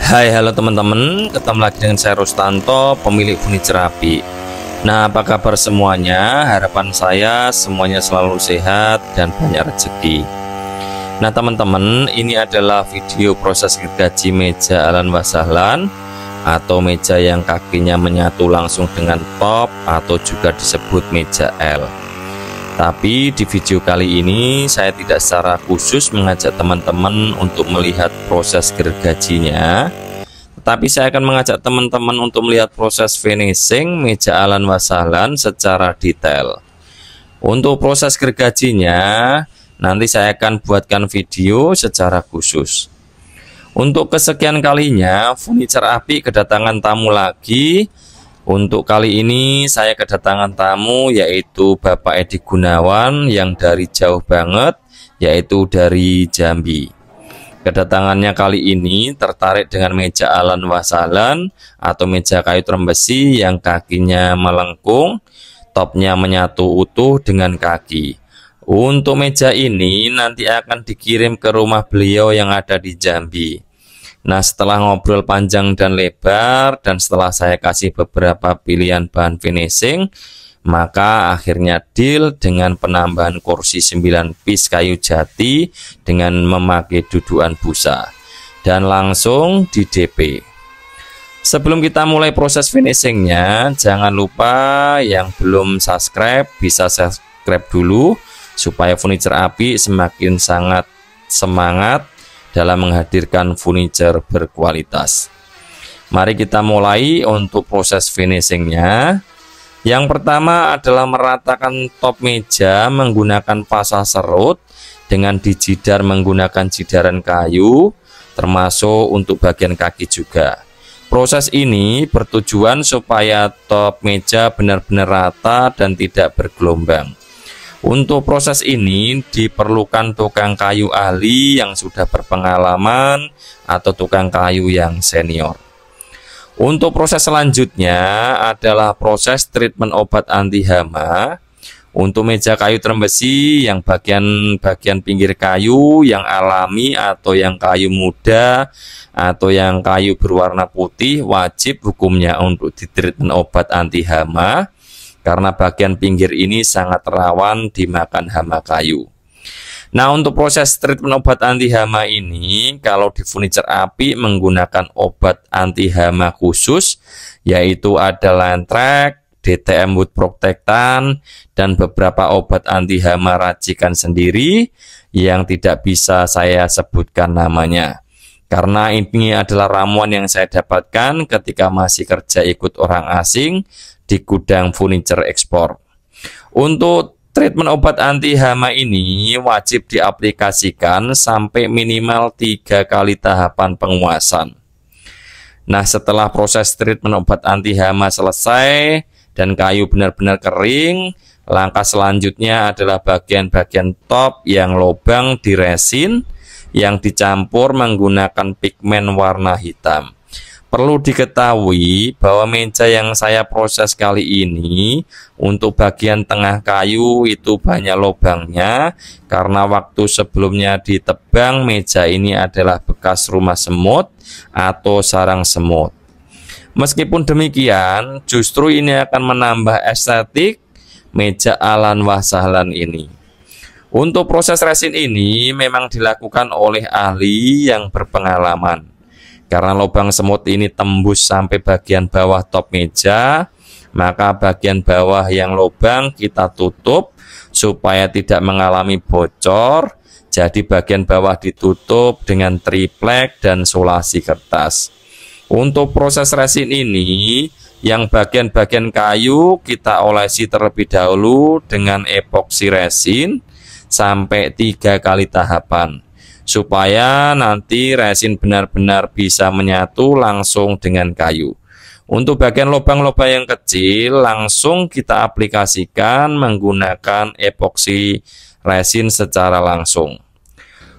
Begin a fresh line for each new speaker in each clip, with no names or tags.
Hai, halo teman-teman, ketemu lagi dengan saya Rustanto, pemilik furniture Api. Nah, apa kabar semuanya? Harapan saya semuanya selalu sehat dan banyak rezeki. Nah teman-teman, ini adalah video proses gergaji meja Ahlan wa Sahlan atau meja yang kakinya menyatu langsung dengan top atau juga disebut meja L. Tapi di video kali ini saya tidak secara khusus mengajak teman-teman untuk melihat proses gergajinya, tetapi saya akan mengajak teman-teman untuk melihat proses finishing meja Ahlan wa Sahlan secara detail. Untuk proses gergajinya nanti saya akan buatkan video secara khusus. Untuk kesekian kalinya furniture Api kedatangan tamu lagi. Untuk kali ini saya kedatangan tamu yaitu Bapak Edi Gunawan yang dari jauh banget, yaitu dari Jambi. Kedatangannya kali ini tertarik dengan meja Ahlan wa Sahlan atau meja kayu trembesi yang kakinya melengkung, topnya menyatu utuh dengan kaki. Untuk meja ini nanti akan dikirim ke rumah beliau yang ada di Jambi. Nah, setelah ngobrol panjang dan lebar dan setelah saya kasih beberapa pilihan bahan finishing, maka akhirnya deal dengan penambahan kursi 9 piece kayu jati dengan memakai dudukan busa dan langsung di DP. Sebelum kita mulai proses finishingnya, jangan lupa yang belum subscribe bisa subscribe dulu supaya furniture Api semakin sangat semangat dalam menghadirkan furniture berkualitas. Mari kita mulai untuk proses finishingnya. Yang pertama adalah meratakan top meja menggunakan pasa serut dengan dijidar menggunakan jidaran kayu, termasuk untuk bagian kaki juga. Proses ini bertujuan supaya top meja benar-benar rata dan tidak bergelombang. Untuk proses ini diperlukan tukang kayu ahli yang sudah berpengalaman atau tukang kayu yang senior. Untuk proses selanjutnya adalah proses treatment obat anti hama. Untuk meja kayu trembesi yang bagian pinggir kayu yang alami atau yang kayu muda atau yang kayu berwarna putih wajib hukumnya untuk di treatment obat anti hama, karena bagian pinggir ini sangat rawan dimakan hama kayu. Nah, untuk proses treatment obat anti hama ini, kalau di furniture Api menggunakan obat anti hama khusus, yaitu ada Lantrax, DTM Wood Protectant, dan beberapa obat anti hama racikan sendiri yang tidak bisa saya sebutkan namanya. Karena ini adalah ramuan yang saya dapatkan ketika masih kerja ikut orang asing di gudang furniture ekspor. Untuk treatment obat anti hama ini wajib diaplikasikan sampai minimal 3 kali tahapan penguasan. Nah, setelah proses treatment obat anti hama selesai dan kayu benar-benar kering, langkah selanjutnya adalah bagian-bagian top yang lobang di resin yang dicampur menggunakan pigmen warna hitam. Perlu diketahui bahwa meja yang saya proses kali ini untuk bagian tengah kayu itu banyak lubangnya karena waktu sebelumnya ditebang meja ini adalah bekas rumah semut atau sarang semut. Meskipun demikian, justru ini akan menambah estetik meja Ahlan wa Sahlan ini. Untuk proses resin ini memang dilakukan oleh ahli yang berpengalaman. Karena lubang semut ini tembus sampai bagian bawah top meja, maka bagian bawah yang lubang kita tutup supaya tidak mengalami bocor. Jadi bagian bawah ditutup dengan triplek dan sulasi kertas. Untuk proses resin ini, yang bagian-bagian kayu kita olesi terlebih dahulu dengan epoksi resin sampai 3 kali tahapan, supaya nanti resin benar-benar bisa menyatu langsung dengan kayu. Untuk bagian lubang-lubang yang kecil langsung kita aplikasikan menggunakan epoksi resin secara langsung.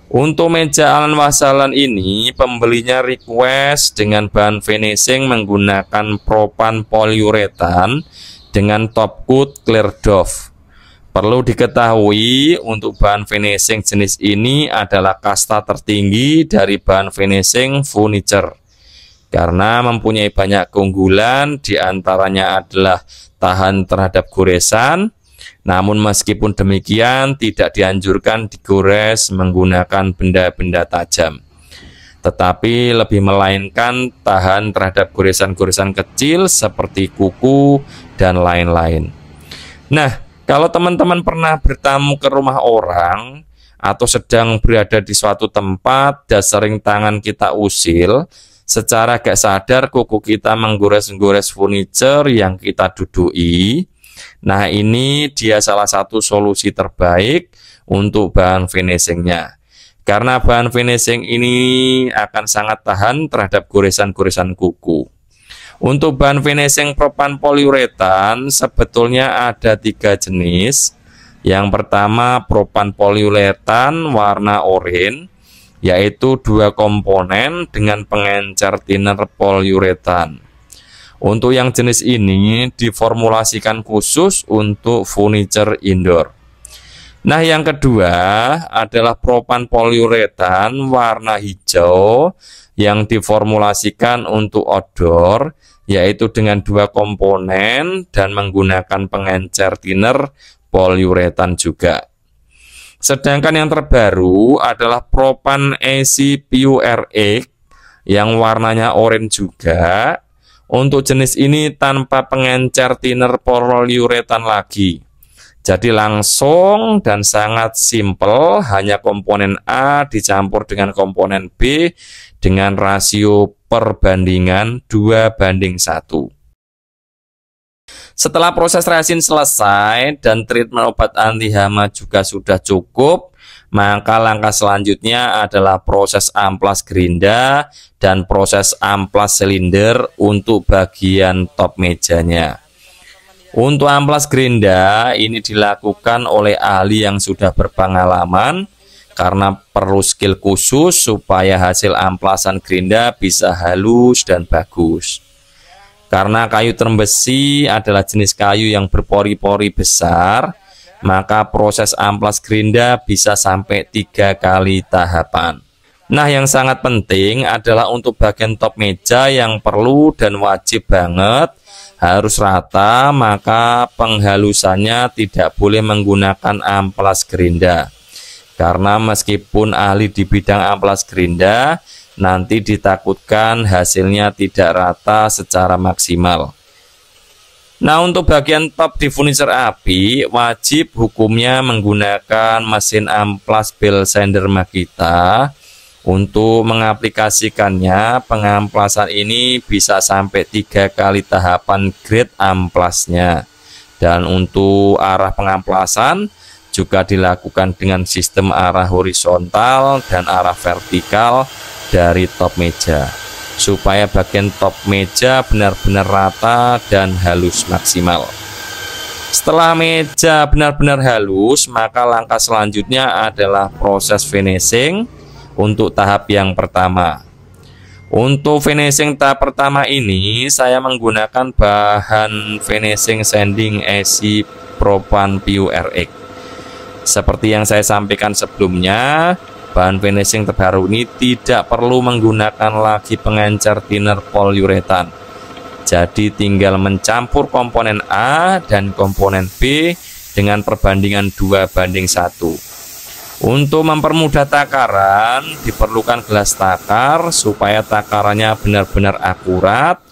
Untuk meja Ahlan wa Sahlan ini pembelinya request dengan bahan finishing menggunakan propan poliuretan dengan top coat clear doff. Perlu diketahui untuk bahan finishing jenis ini adalah kasta tertinggi dari bahan finishing furniture. karena mempunyai banyak keunggulan, diantaranya adalah tahan terhadap goresan. Namun meskipun demikian tidak dianjurkan digores menggunakan benda-benda tajam, tetapi lebih melainkan tahan terhadap goresan-goresan kecil seperti kuku dan lain-lain. Nah, kalau teman-teman pernah bertamu ke rumah orang atau sedang berada di suatu tempat dan sering tangan kita usil, secara gak sadar kuku kita menggores-gores furniture yang kita dudui. Nah, ini dia salah satu solusi terbaik untuk bahan finishingnya. Karena bahan finishing ini akan sangat tahan terhadap goresan-goresan kuku. Untuk bahan finishing propan poliuretan sebetulnya ada 3 jenis. Yang pertama propan poliuretan warna oranye, yaitu 2 komponen dengan pengencer thinner poliuretan. Untuk yang jenis ini diformulasikan khusus untuk furniture indoor. Nah, yang kedua adalah propan poliuretan warna hijau yang diformulasikan untuk outdoor, yaitu dengan 2 komponen dan menggunakan pengencer thinner poliuretan juga. Sedangkan yang terbaru adalah propan AC Pure X yang warnanya oranye juga. Untuk jenis ini tanpa pengencer thinner poliuretan lagi. Jadi langsung dan sangat simpel, hanya komponen A dicampur dengan komponen B dengan rasio perbandingan 2:1. Setelah proses resin selesai dan treatment obat anti hama juga sudah cukup, maka langkah selanjutnya adalah proses amplas gerinda dan proses amplas silinder untuk bagian top mejanya. Untuk amplas gerinda ini dilakukan oleh ahli yang sudah berpengalaman karena perlu skill khusus supaya hasil amplasan gerinda bisa halus dan bagus. Karena kayu term besi adalah jenis kayu yang berpori-pori besar, maka proses amplas gerinda bisa sampai 3 kali tahapan. Nah, yang sangat penting adalah untuk bagian top meja yang perlu dan wajib banget harus rata, maka penghalusannya tidak boleh menggunakan amplas gerinda. Karena meskipun ahli di bidang amplas gerinda, nanti ditakutkan hasilnya tidak rata secara maksimal. Nah, untuk bagian top di furniture api wajib hukumnya menggunakan mesin amplas bell sander Makita. Untuk mengaplikasikannya, pengamplasan ini bisa sampai 3 kali tahapan grade amplasnya. Dan untuk arah pengamplasan juga dilakukan dengan sistem arah horizontal dan arah vertikal dari top meja, supaya bagian top meja benar-benar rata dan halus maksimal. Setelah meja benar-benar halus, maka langkah selanjutnya adalah proses finishing untuk tahap yang pertama. Untuk finishing tahap pertama ini saya menggunakan bahan finishing sanding AC Propan Pure X. Seperti yang saya sampaikan sebelumnya, bahan finishing terbaru ini tidak perlu menggunakan lagi pengencer thinner poliuretan. Jadi tinggal mencampur komponen A dan komponen B dengan perbandingan 2:1. Untuk mempermudah takaran, diperlukan gelas takar supaya takarannya benar-benar akurat,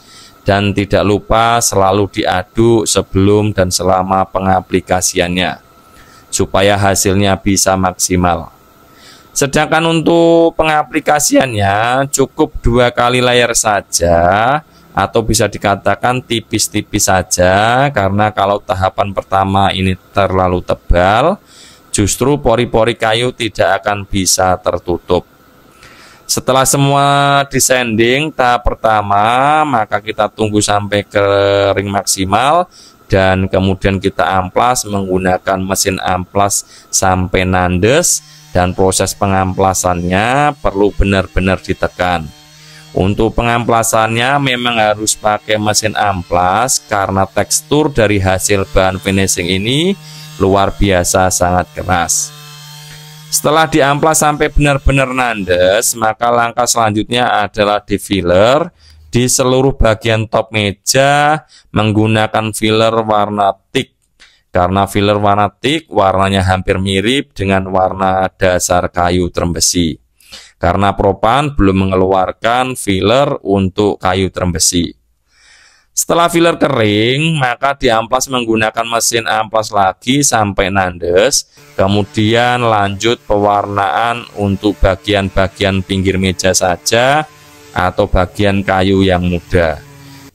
dan tidak lupa selalu diaduk sebelum dan selama pengaplikasiannya supaya hasilnya bisa maksimal. Sedangkan untuk pengaplikasiannya cukup 2 kali layer saja, atau bisa dikatakan tipis-tipis saja, karena kalau tahapan pertama ini terlalu tebal, justru pori-pori kayu tidak akan bisa tertutup. Setelah semua disanding tahap pertama, maka kita tunggu sampai kering maksimal dan kemudian kita amplas menggunakan mesin amplas sampai nandes, dan proses pengamplasannya perlu benar-benar ditekan. Untuk pengamplasannya memang harus pakai mesin amplas karena tekstur dari hasil bahan finishing ini luar biasa sangat keras. Setelah diamplas sampai benar-benar nandes, maka langkah selanjutnya adalah di filler. di seluruh bagian top meja menggunakan filler warna teak. Karena filler warna teak warnanya hampir mirip dengan warna dasar kayu trem besi. Karena Propan belum mengeluarkan filler untuk kayu trem besi. Setelah filler kering, maka diamplas menggunakan mesin amplas lagi sampai nandes. Kemudian lanjut pewarnaan untuk bagian-bagian pinggir meja saja atau bagian kayu yang muda.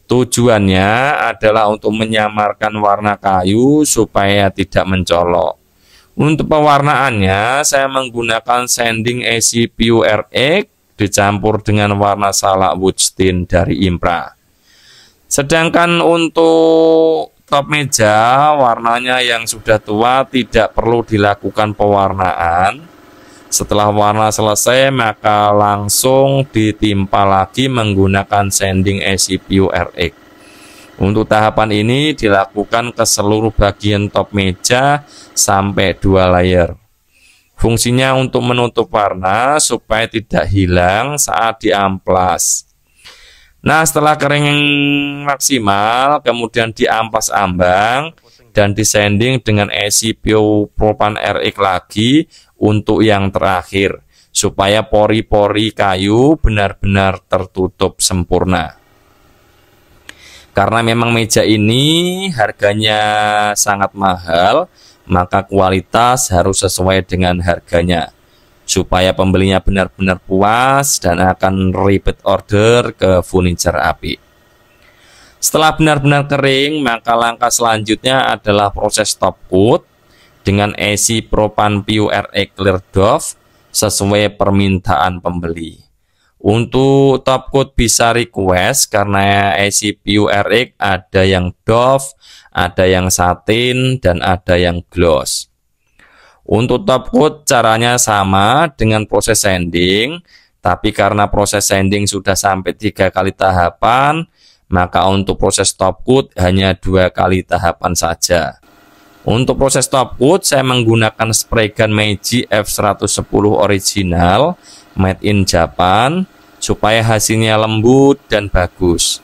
Tujuannya adalah untuk menyamarkan warna kayu supaya tidak mencolok. Untuk pewarnaannya, saya menggunakan sanding ACPU RX dicampur dengan warna salak Woodstein dari Impra. Sedangkan untuk top meja warnanya yang sudah tua tidak perlu dilakukan pewarnaan. Setelah warna selesai maka langsung ditimpa lagi menggunakan sanding ACPU RX. Untuk tahapan ini dilakukan ke seluruh bagian top meja sampai 2 layer. Fungsinya untuk menutup warna supaya tidak hilang saat diamplas. Nah, setelah kering maksimal, kemudian diamplas ambang dan disanding dengan ACPU Propan RX lagi untuk yang terakhir, supaya pori-pori kayu benar-benar tertutup sempurna. Karena memang meja ini harganya sangat mahal, maka kualitas harus sesuai dengan harganya, supaya pembelinya benar-benar puas dan akan repeat order ke furniture Api. Setelah benar-benar kering, maka langkah selanjutnya adalah proses top coat dengan AC Propan PU RX Clear Doff sesuai permintaan pembeli. Untuk top coat bisa request karena AC PU RX ada yang doff, ada yang satin, dan ada yang gloss. Untuk top coat caranya sama dengan proses sanding, tapi karena proses sanding sudah sampai 3 kali tahapan, maka untuk proses top coat hanya 2 kali tahapan saja. Untuk proses top coat saya menggunakan spray gun Meiji F110 original made in Japan supaya hasilnya lembut dan bagus.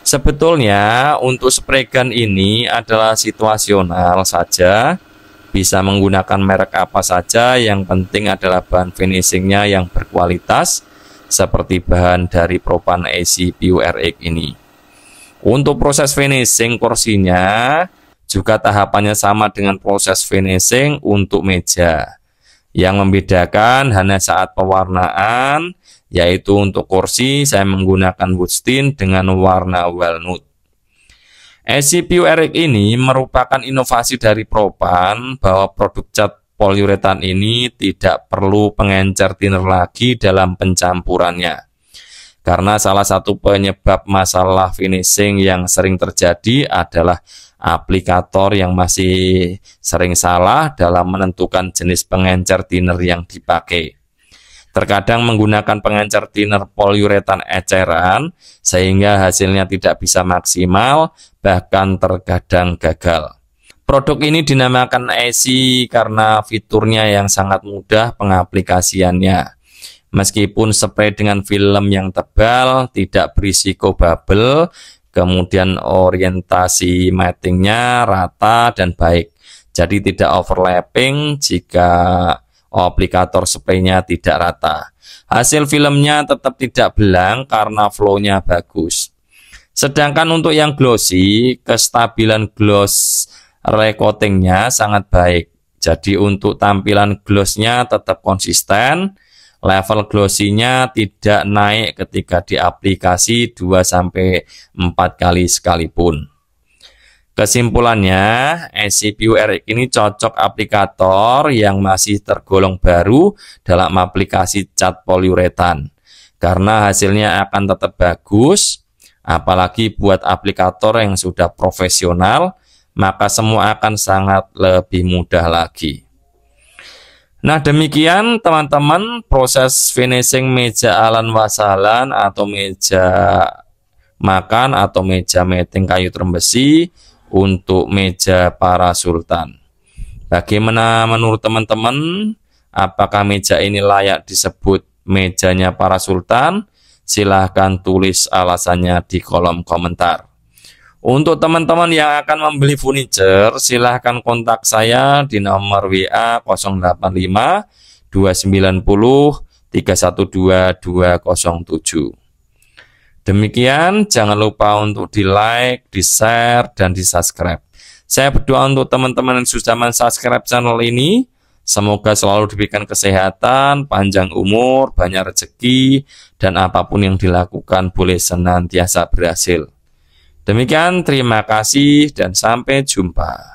Sebetulnya untuk spray gun ini adalah situasional saja. Bisa menggunakan merek apa saja, yang penting adalah bahan finishingnya yang berkualitas seperti bahan dari Propan ACPU RX ini. Untuk proses finishing kursinya juga tahapannya sama dengan proses finishing untuk meja. Yang membedakan hanya saat pewarnaan, yaitu untuk kursi saya menggunakan Woodstein dengan warna walnut. ACPU RX ini merupakan inovasi dari Propan bahwa produk cat poliuretan ini tidak perlu pengencer thinner lagi dalam pencampurannya. Karena salah satu penyebab masalah finishing yang sering terjadi adalah aplikator yang masih sering salah dalam menentukan jenis pengencer thinner yang dipakai. Terkadang menggunakan pengencer thinner poliuretan eceran sehingga hasilnya tidak bisa maksimal, bahkan terkadang gagal. Produk ini dinamakan AC karena fiturnya yang sangat mudah pengaplikasiannya. Meskipun spray dengan film yang tebal, tidak berisiko bubble, kemudian orientasi mattingnya rata dan baik. Jadi tidak overlapping jika aplikator spraynya tidak rata. Hasil filmnya tetap tidak belang karena flow-nya bagus. Sedangkan untuk yang glossy, kestabilan gloss recoatingnya sangat baik. Jadi untuk tampilan glossnya tetap konsisten. Level glossy-nya tidak naik ketika diaplikasi 2-4 kali sekalipun. Kesimpulannya, ACPU RX ini cocok aplikator yang masih tergolong baru dalam aplikasi cat poliuretan. Karena hasilnya akan tetap bagus, apalagi buat aplikator yang sudah profesional, maka semua akan sangat lebih mudah lagi. Nah, demikian teman-teman proses finishing meja ahlan wa sahlan atau meja makan atau meja meeting kayu trem besi untuk meja para sultan. Bagaimana menurut teman-teman? Apakah meja ini layak disebut mejanya para sultan? Silahkan tulis alasannya di kolom komentar. Untuk teman-teman yang akan membeli furniture, silahkan kontak saya di nomor WA 085 290 312 207. Demikian, jangan lupa untuk di like, di share, dan di subscribe. Saya berdoa untuk teman-teman yang sudah men-subscribe channel ini, semoga selalu diberikan kesehatan, panjang umur, banyak rezeki, dan apapun yang dilakukan boleh senantiasa berhasil. Demikian, terima kasih dan sampai jumpa.